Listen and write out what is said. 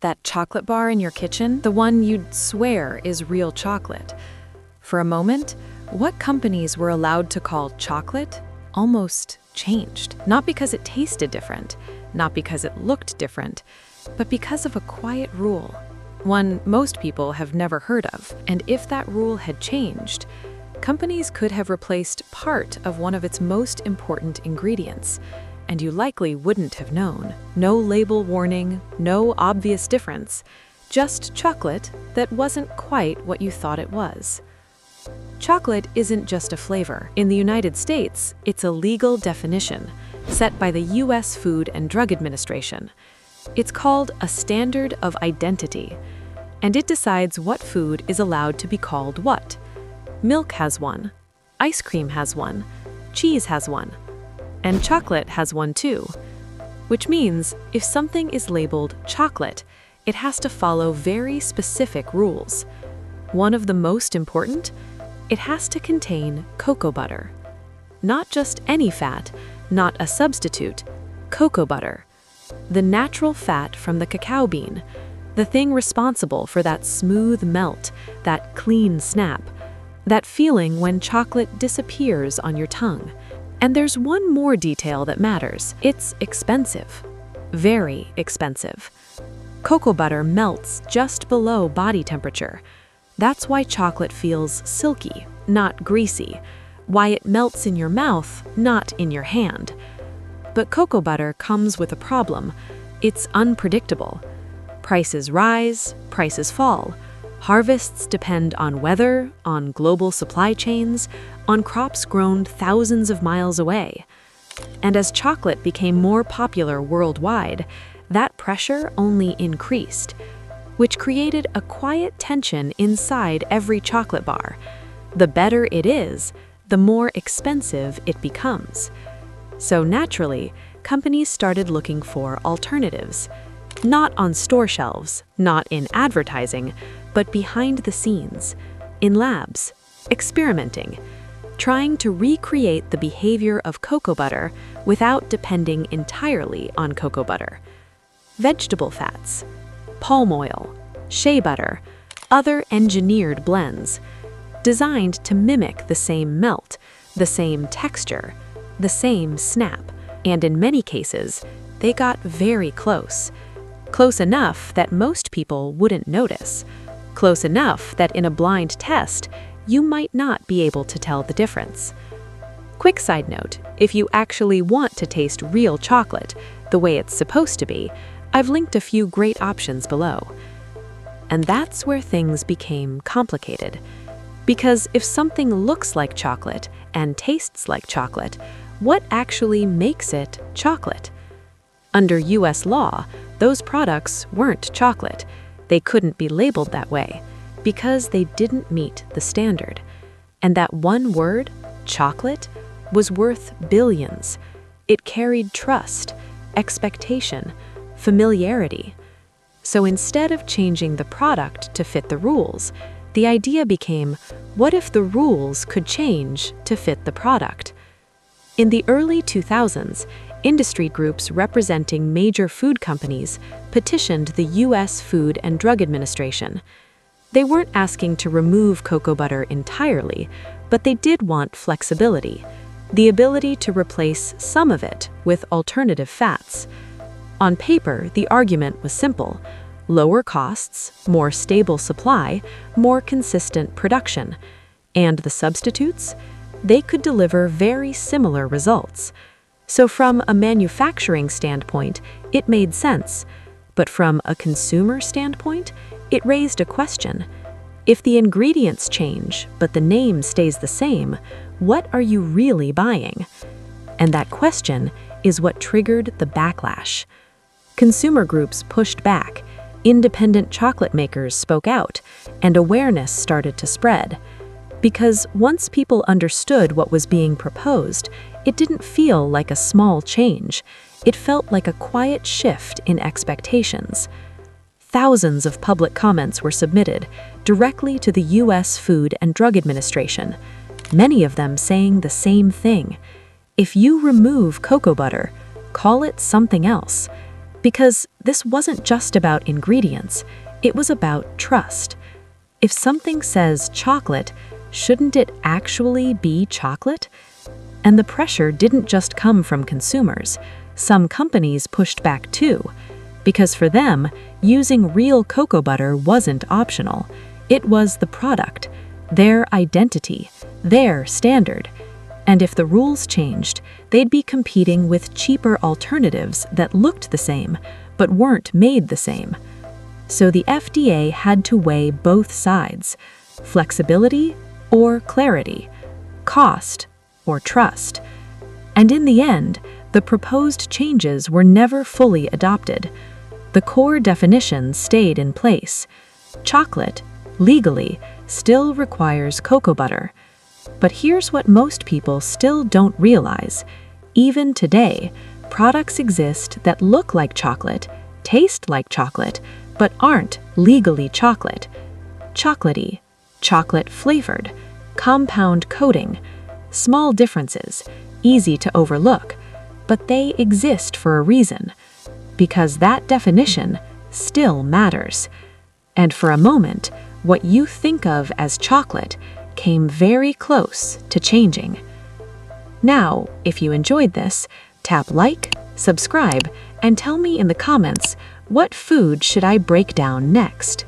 that chocolate bar in your kitchen, the one you'd swear is real chocolate. For a moment, what companies were allowed to call chocolate almost changed. Not because it tasted different, not because it looked different, but because of a quiet rule. One most people have never heard of. And if that rule had changed, companies could have replaced part of one of its most important ingredients, and you likely wouldn't have known. No label warning, no obvious difference, just chocolate that wasn't quite what you thought it was. Chocolate isn't just a flavor. In the United States, it's a legal definition set by the U.S. Food and Drug Administration. It's called a standard of identity, and it decides what food is allowed to be called what. Milk has one, ice cream has one, cheese has one, and chocolate has one too. Which means if something is labeled chocolate, it has to follow very specific rules. One of the most important, it has to contain cocoa butter. Not just any fat, not a substitute, cocoa butter. The natural fat from the cacao bean, the thing responsible for that smooth melt, that clean snap, that feeling when chocolate disappears on your tongue. And there's one more detail that matters. It's expensive. Very expensive. Cocoa butter melts just below body temperature. That's why chocolate feels silky, not greasy. Why it melts in your mouth, not in your hand. But cocoa butter comes with a problem. It's unpredictable. Prices rise, prices fall. Harvests depend on weather, on global supply chains, on crops grown thousands of miles away. And as chocolate became more popular worldwide, that pressure only increased, which created a quiet tension inside every chocolate bar. The better it is, the more expensive it becomes. So naturally, companies started looking for alternatives. Not on store shelves, not in advertising, but behind the scenes, in labs, experimenting, trying to recreate the behavior of cocoa butter without depending entirely on cocoa butter. Vegetable fats, palm oil, shea butter, other engineered blends, designed to mimic the same melt, the same texture, the same snap. And in many cases, they got very close. Close enough that most people wouldn't notice. Close enough that in a blind test, you might not be able to tell the difference. Quick side note, if you actually want to taste real chocolate, the way it's supposed to be, I've linked a few great options below. And that's where things became complicated. Because if something looks like chocolate and tastes like chocolate, what actually makes it chocolate? Under US law, those products weren't chocolate. They couldn't be labeled that way because they didn't meet the standard. And that one word, chocolate, was worth billions. It carried trust, expectation, familiarity. So instead of changing the product to fit the rules, the idea became, what if the rules could change to fit the product? In the early 2000s, industry groups representing major food companies petitioned the U.S. Food and Drug Administration. They weren't asking to remove cocoa butter entirely, but they did want flexibility, the ability to replace some of it with alternative fats. On paper, the argument was simple: lower costs, more stable supply, more consistent production. And the substitutes? They could deliver very similar results. So from a manufacturing standpoint, it made sense. But from a consumer standpoint, it raised a question. If the ingredients change, but the name stays the same, what are you really buying? And that question is what triggered the backlash. Consumer groups pushed back, independent chocolate makers spoke out, and awareness started to spread. Because once people understood what was being proposed, it didn't feel like a small change. It felt like a quiet shift in expectations. Thousands of public comments were submitted directly to the U.S. Food and Drug Administration, many of them saying the same thing. If you remove cocoa butter, call it something else. Because this wasn't just about ingredients, it was about trust. If something says chocolate, shouldn't it actually be chocolate? And the pressure didn't just come from consumers. Some companies pushed back too, because for them, using real cocoa butter wasn't optional. It was the product, their identity, their standard. And if the rules changed, they'd be competing with cheaper alternatives that looked the same, but weren't made the same. So the FDA had to weigh both sides: flexibility or clarity, cost or trust. And in the end, the proposed changes were never fully adopted. The core definition stayed in place. Chocolate, legally, still requires cocoa butter. But here's what most people still don't realize. Even today, products exist that look like chocolate, taste like chocolate, but aren't legally chocolate. Chocolatey, chocolate-flavored, compound coating. Small differences, easy to overlook, but they exist for a reason. Because that definition still matters. And for a moment, what you think of as chocolate came very close to changing. Now, if you enjoyed this, tap like, subscribe, and tell me in the comments, what food should I break down next?